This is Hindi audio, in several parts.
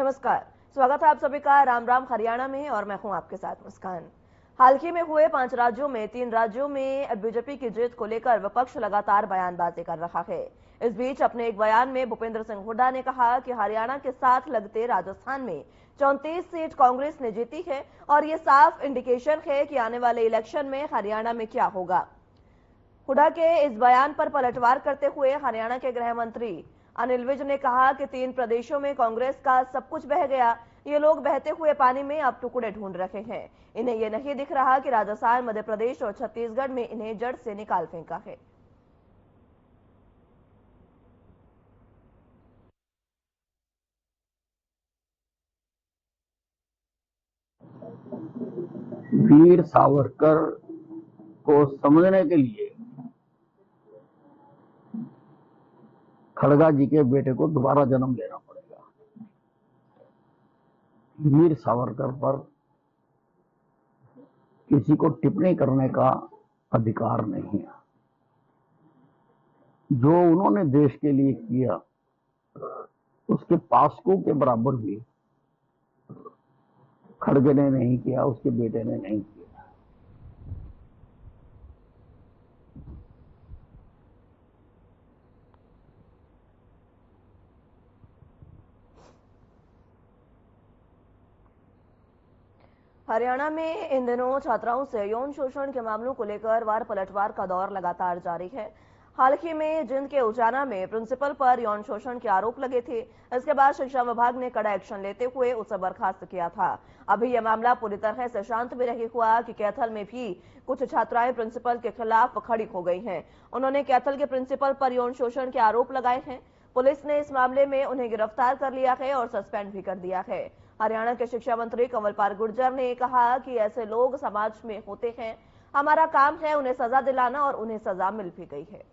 नमस्कार, स्वागत है आप सभी का राम राम हरियाणा में और मैं हूं आपके साथ मुस्कान। हाल ही में हुए 5 राज्यों में 3 राज्यों में बीजेपी की जीत को लेकर विपक्ष लगातार बयानबाजी कर रहा है। इस बीच अपने एक बयान में भूपेंद्र सिंह हुड्डा ने कहा कि हरियाणा के साथ लगते राजस्थान में 34 सीट कांग्रेस ने जीती है और ये साफ इंडिकेशन है कि आने वाले इलेक्शन में हरियाणा में क्या होगा। हुड्डा के इस बयान पर पलटवार करते हुए हरियाणा के गृह मंत्री अनिल विज ने कहा कि 3 प्रदेशों में कांग्रेस का सब कुछ बह गया, ये लोग बहते हुए पानी में अब टुकड़े ढूंढ रहे हैं। इन्हें ये नहीं दिख रहा कि राजस्थान, मध्य प्रदेश और छत्तीसगढ़ में इन्हें जड़ से निकाल फेंका है। वीर सावरकर को समझने के लिए खड़गा जी के बेटे को दोबारा जन्म लेना पड़ेगा। वीर सावरकर पर किसी को टिप्पणी करने का अधिकार नहीं है। जो उन्होंने देश के लिए किया उसके पासकों के बराबर भी खड़गे ने नहीं किया, उसके बेटे ने नहीं किया। हरियाणा में इन दिनों छात्राओं से यौन शोषण के मामलों को लेकर वार पलटवार का दौर लगातार जारी है। हाल ही में जिंद के उचाना में प्रिंसिपल पर यौन शोषण के आरोप लगे थे। इसके बाद शिक्षा विभाग ने कड़ा एक्शन लेते हुए उसे बर्खास्त किया था। अभी यह मामला पूरी तरह से शांत भी नहीं हुआ कि कैथल में भी कुछ छात्राएं प्रिंसिपल के खिलाफ खड़ी हो गई हैं। उन्होंने कैथल के प्रिंसिपल पर यौन शोषण के आरोप लगाए हैं। पुलिस ने इस मामले में उन्हें गिरफ्तार कर लिया है और सस्पेंड भी कर दिया है। हरियाणा के शिक्षा मंत्री कंवरपाल गुर्जर ने कहा कि ऐसे लोग समाज में होते हैं, हमारा काम है उन्हें सजा दिलाना और उन्हें सजा मिल भी गई है।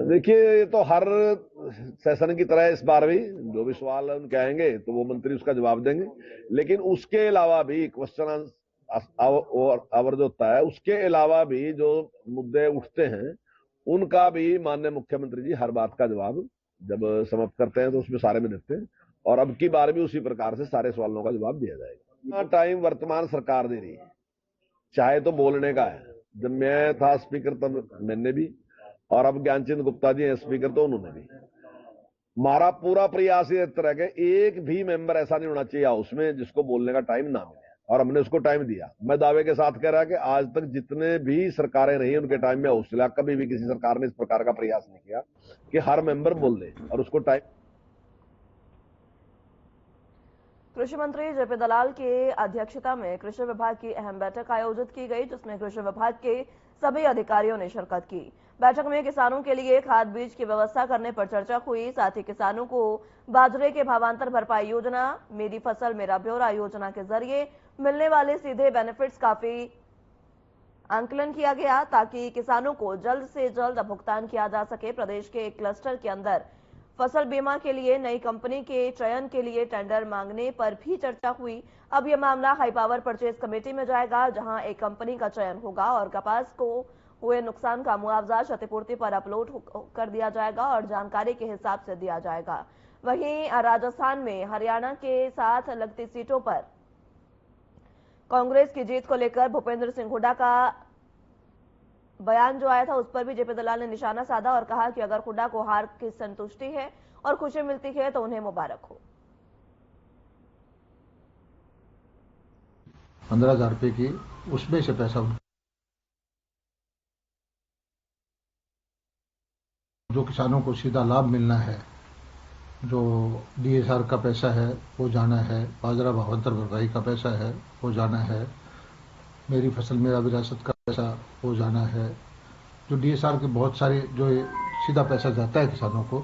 देखिए, ये तो हर सेशन की तरह इस बार भी जो भी सवाल उनके आएंगे तो वो मंत्री उसका जवाब देंगे। लेकिन उसके अलावा भी क्वेश्चन आवर जो होता है, उसके अलावा भी जो मुद्दे उठते हैं उनका भी माननीय मुख्यमंत्री जी हर बात का जवाब जब समाप्त करते हैं तो उसमें सारे में देते हैं। और अब की बार भी उसी प्रकार से सारे सवालों का जवाब दिया जाएगा। टाइम वर्तमान सरकार दे रही है, चाहे तो बोलने का है। जब मैं था स्पीकर तब मैंने भी, और अब ज्ञानचंद गुप्ता जी हैं स्पीकर तो उन्होंने भी। हमारा पूरा प्रयास ये तरह के एक भी मेंबर ऐसा नहीं होना चाहिए हाउस में जिसको बोलने का टाइम ना मिले, और हमने उसको टाइम दिया। मैं दावे के साथ कह रहा कि आज तक जितने भी सरकारें रही उनके टाइम में हाउस चला, कभी भी किसी सरकार ने इस प्रकार का प्रयास नहीं किया कि हर मेंबर बोल दे और उसको टाइम। कृषि मंत्री जेपी दलाल की अध्यक्षता में कृषि विभाग की अहम बैठक आयोजित की गई, जिसमें कृषि विभाग के सभी अधिकारियों ने शिरकत की। बैठक में किसानों के लिए खाद बीज की व्यवस्था करने पर चर्चा हुई। साथ ही किसानों को बाजरे के भावांतर भरपाई योजना, मेरी फसल मेरा ब्यौरा योजना के जरिए मिलने वाले सीधे बेनिफिट्स काफी आंकलन किया गया, ताकि किसानों को जल्द से जल्द भुगतान किया जा सके। प्रदेश के एक क्लस्टर के अंदर फसल बीमा के लिए नई कंपनी के चयन के लिए टेंडर मांगने पर भी चर्चा हुई। अब यह मामला हाई पावर परचेज कमेटी में जाएगा, जहां एक कंपनी का चयन होगा और कपास को हुए नुकसान का मुआवजा क्षतिपूर्ति पर अपलोड कर दिया जाएगा और जानकारी के हिसाब से दिया जाएगा। वहीं राजस्थान में हरियाणा के साथ लगती सीटों पर कांग्रेस की जीत को लेकर भूपेंद्र सिंह हुड्डा का बयान जो आया था उस पर भी जेपी दलाल ने निशाना साधा और कहा कि अगर हुड्डा को हार की संतुष्टि है और खुशी मिलती है तो उन्हें मुबारक हो। 15,000 रुपए की उसमें से पैसा जो किसानों को सीधा लाभ मिलना है, जो डीएसआर का पैसा है वो जाना है, बाजरा भावांतर भरपाई का पैसा है वो जाना है, मेरी फसल मेरा विरासत का पैसा वो जाना है। जो डीएसआर के बहुत सारे जो सीधा पैसा जाता है किसानों को,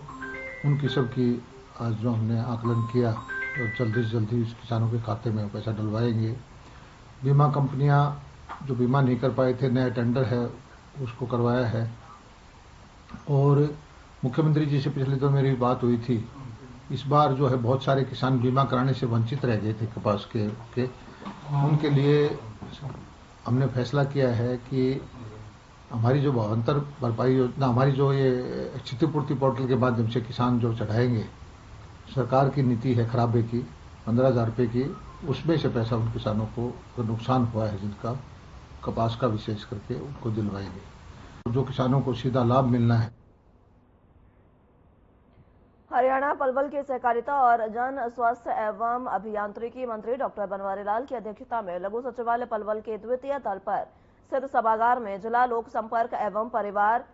उनकी सब की आज जो हमने आकलन किया तो जल्दी से जल्दी किसानों के खाते में पैसा डलवाएंगे। बीमा कंपनियां जो बीमा नहीं कर पाए थे, नया टेंडर है उसको करवाया है। और मुख्यमंत्री जी से पिछले तो मेरी बात हुई थी, इस बार जो है बहुत सारे किसान बीमा कराने से वंचित रह गए थे कपास के उनके लिए हमने फैसला किया है कि हमारी जो भावांतर भरपाई योजना, हमारी जो ये क्षतिपूर्ति पोर्टल के माध्यम से किसान जो चढ़ाएंगे, सरकार की नीति है खराबे की 15,000 रुपये की, उसमें से पैसा उन किसानों को नुकसान हुआ है जिनका कपास का विशेष करके उनको दिलवाएंगे, जो किसानों को सीधा लाभ मिलना है। हरियाणा पलवल के सहकारिता और जन स्वास्थ्य एवं अभियांत्रिकी मंत्री डॉक्टर बनवारी लाल की अध्यक्षता में लघु सचिवालय पलवल के द्वितीय तल पर स्थित सभागार में जिला लोक संपर्क एवं परिवार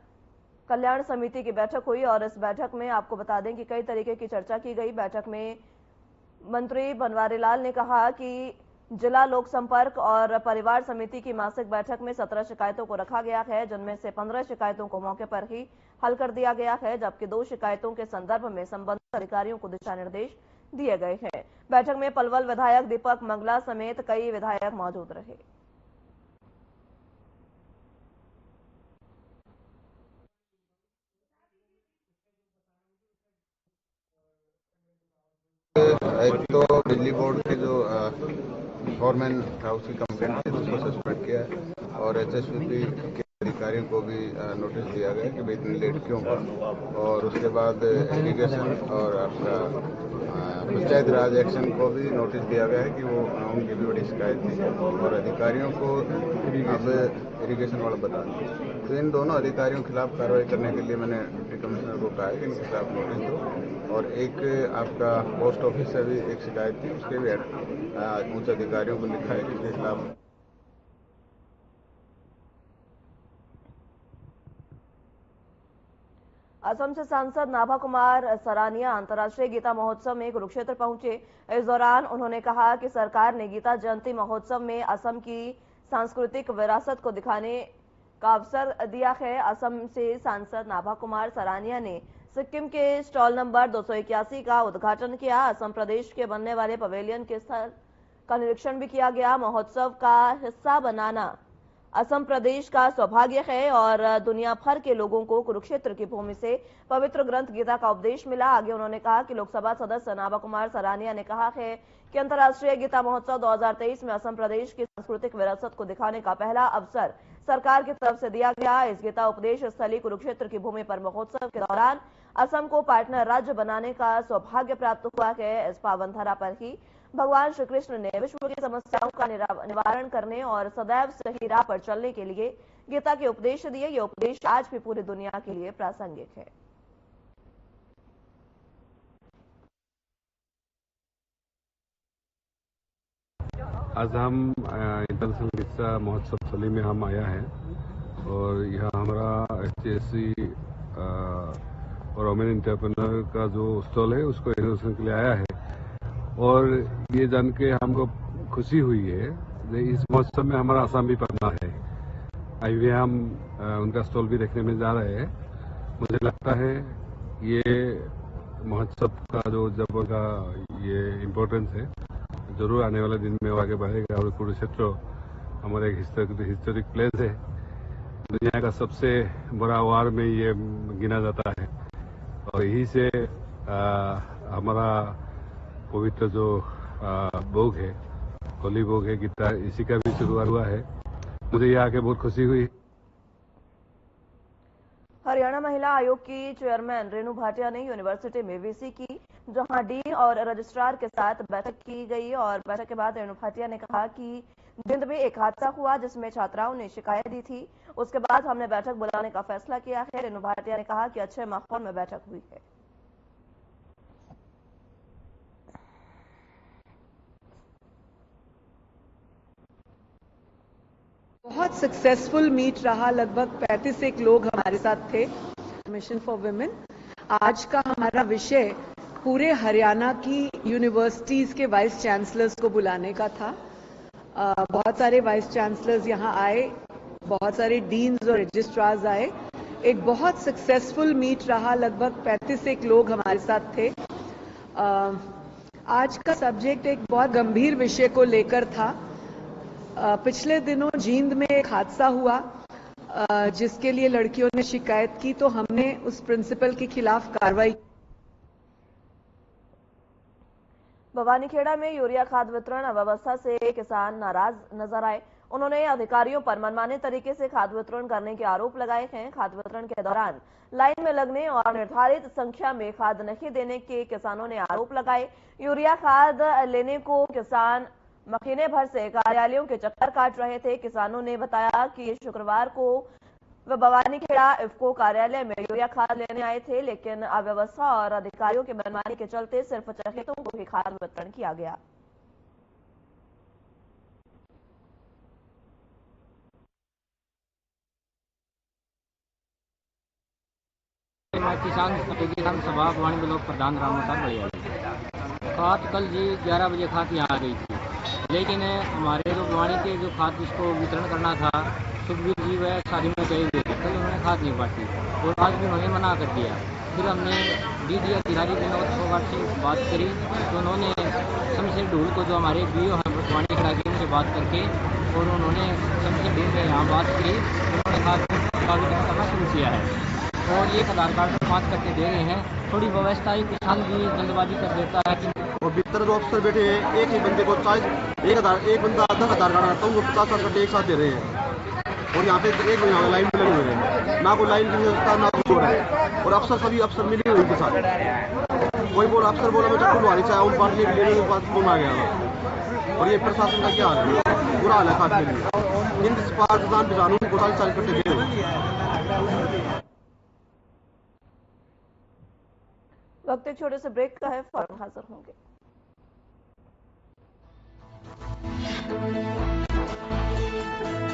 कल्याण समिति की बैठक हुई और इस बैठक में आपको बता दें कि कई तरीके की चर्चा की गई। बैठक में मंत्री बनवारी लाल ने कहा कि जिला लोक संपर्क और परिवार समिति की मासिक बैठक में 17 शिकायतों को रखा गया है, जिनमें से 15 शिकायतों को मौके पर ही हल कर दिया गया है, जबकि 2 शिकायतों के संदर्भ में संबंधित अधिकारियों को दिशा निर्देश दिए गए हैं। बैठक में पलवल विधायक दीपक मंगला समेत कई विधायक मौजूद रहे। एक तो बिजली बोर्ड के जो फॉरमैन था उसकी कंप्लेंट थी, उसको सस्पेंड किया है और एचएसपी के अधिकारियों को भी नोटिस दिया गया कि भाई इतनी लेट क्यों हुआ। और उसके बाद इरिगेशन और आपका पंचायत राज एक्शन को भी नोटिस दिया गया है कि वो उनकी भी बड़ी शिकायत थी और अधिकारियों को अब इरिगेशन वाला बता दिया। तो इन दोनों अधिकारियों के खिलाफ कार्रवाई करने के लिए मैंने डिप्टी कमिश्नर को कहा है कि इनके खिलाफ नोटिस दो। और एक आपका पोस्ट ऑफिस से भी एक शिकायत थी, उसके भी उच्च अधिकारियों को लिखा है कि इसके खिलाफ। असम से सांसद नाभा कुमार सरानिया अंतर्राष्ट्रीय गीता महोत्सव में कुरुक्षेत्र पहुंचे। इस दौरान उन्होंने कहा कि सरकार ने गीता जयंती महोत्सव में असम की सांस्कृतिक विरासत को दिखाने का अवसर दिया है। असम से सांसद नाभा कुमार सरानिया ने सिक्किम के स्टॉल नंबर 281 का उद्घाटन किया। असम प्रदेश के बनने वाले पवेलियन के स्थल का निरीक्षण भी किया गया। महोत्सव का हिस्सा बनाना असम प्रदेश का सौभाग्य है और दुनिया भर के लोगों को कुरुक्षेत्र की भूमि से पवित्र ग्रंथ गीता का उपदेश मिला। आगे उन्होंने कहा कि लोकसभा सदस्य नाभा कुमार सरानिया ने कहा है कि अंतर्राष्ट्रीय गीता महोत्सव 2023 में असम प्रदेश की सांस्कृतिक विरासत को दिखाने का पहला अवसर सरकार की तरफ से दिया गया। इस गीता उपदेश स्थली कुरुक्षेत्र की भूमि पर महोत्सव के दौरान असम को पार्टनर राज्य बनाने का सौभाग्य प्राप्त हुआ है। इस पावन धरा पर ही भगवान श्री कृष्ण ने विश्व की समस्याओं का निवारण करने और सदैव सही राह पर चलने के लिए गीता के उपदेश दिए। ये उपदेश आज भी पूरी दुनिया के लिए प्रासंगिक है। आज हम इंटरनेशनल गीता महोत्सव स्थली में हम आया है और यहाँ हमारा एचटीएससी और वोमेन एंटरप्रेन्योर का जो स्टॉल है उसको इनोवेशन के लिए आया है। और ये जान के हमको खुशी हुई है कि इस महोत्सव में हमारा असम भी पढ़ना है। अभी भी हम उनका स्टॉल भी देखने में जा रहे हैं। मुझे लगता है ये महोत्सव का जो जब का ये इम्पोर्टेंस है जरूर आने वाले दिन में आगे बढ़ेगा। और कुरुक्षेत्र हमारे एक हिस्टोरिक प्लेस है, दुनिया का सबसे बड़ा वार में ये गिना जाता है और यही से हमारा पवित्र जो भोग है, होली भोग है गीता, इसी का भी शुरुआत हुआ है। मुझे यहाँ आके बहुत खुशी हुई। हरियाणा महिला आयोग की चेयरमैन रेणु भाटिया ने यूनिवर्सिटी में वीसी की, जहां डीन और रजिस्ट्रार के साथ बैठक की गई और बैठक के बाद रेणु भाटिया ने कहा कि जिंद में एक हादसा हुआ जिसमें छात्राओं ने शिकायत दी थी। उसके बाद हमने बैठक बुलाने का फैसला किया है। रेणु भाटिया ने कहा कि अच्छे माहौल में बैठक हुई है। बहुत सक्सेसफुल मीट रहा। लगभग 35 लोग हमारे साथ थे। मिशन फॉर वुमेन आज का हमारा विषय पूरे हरियाणा की यूनिवर्सिटीज के वाइस चांसलर्स को बुलाने का था। बहुत सारे वाइस चांसलर्स यहाँ आए, बहुत सारे डीन्स और रजिस्ट्रार्स आए। एक बहुत सक्सेसफुल मीट रहा। लगभग 35 लोग हमारे साथ थे। आज का सब्जेक्ट एक बहुत गंभीर विषय को लेकर था। पिछले दिनों जींद में एक हादसा हुआ जिसके लिए लड़कियों ने शिकायत की, तो हमने उस प्रिंसिपल के खिलाफ कार्रवाई। भवानीखेड़ा में यूरिया खाद वितरण अव्यवस्था से किसान नाराज नजर आए। उन्होंने अधिकारियों पर मनमाने तरीके से खाद वितरण करने के आरोप लगाए हैं। खाद वितरण के दौरान लाइन में लगने और निर्धारित संख्या में खाद नहीं देने के किसानों ने आरोप लगाए। यूरिया खाद लेने को किसान महीने भर से कार्यालयों के चक्कर काट रहे थे। किसानों ने बताया कि शुक्रवार को वे भवानीखेड़ा इफ्को कार्यालय में यूरिया खाद लेने आए थे, लेकिन अव्यवस्था और अधिकारियों के मनमानी के चलते सिर्फ चहेतों को ही खाद वितरण किया गया। किसान सभा भवानी ब्लॉक प्रधान रामोसार बढ़िया खाद कल जी 11 बजे खाद यहाँ आ गई थी, लेकिन हमारे जो भवानी के जो खाद जिसको वितरण करना था सुखबीर जी वह शादी में गए हुए थे, कल उन्होंने खाद नहीं बांटी और आज भी उन्होंने मना कर दिया। फिर हमने डीडी अधिकारी विनोद फोगाट से बात करी तो उन्होंने शमशेर ढूल को जो हमारे बीओ हैं भवानीखेड़ा के उनसे बात करके और उन्होंने शमशेर ढूल में यहाँ बात करी, उन्होंने खाद का वितरण करना शुरू किया है और एक आधार कार्ड पर 5 करके दे रहे हैं। थोड़ी व्यवस्था ही किसान भी जल्दबाजी कर देता है कि और भीतर जो अफसर बैठे हैं एक ही बंदे को चाहे एक बंदा 10,000 कार्ड आता है वो 50 करके एक साथ दे रहे हैं और यहाँ पे एक महीना लाइन में लगे हुए हैं, ना कोई लाइन की व्यवस्था ना कुछ हो रहा है और अफसर सभी अफसर मिले हुए के साथ कोई बोला अफसर बोला मैं चक्कर लुहानी चाहे उन बांटने के लिए बात कौन आ गया और ये प्रशासन का क्या हाल है, बुरा हाल है खाद के लिए। इन पाकिस्तान किसानों को 40 करके दे वक्त एक छोटे से ब्रेक का है, फौरन हाजिर होंगे।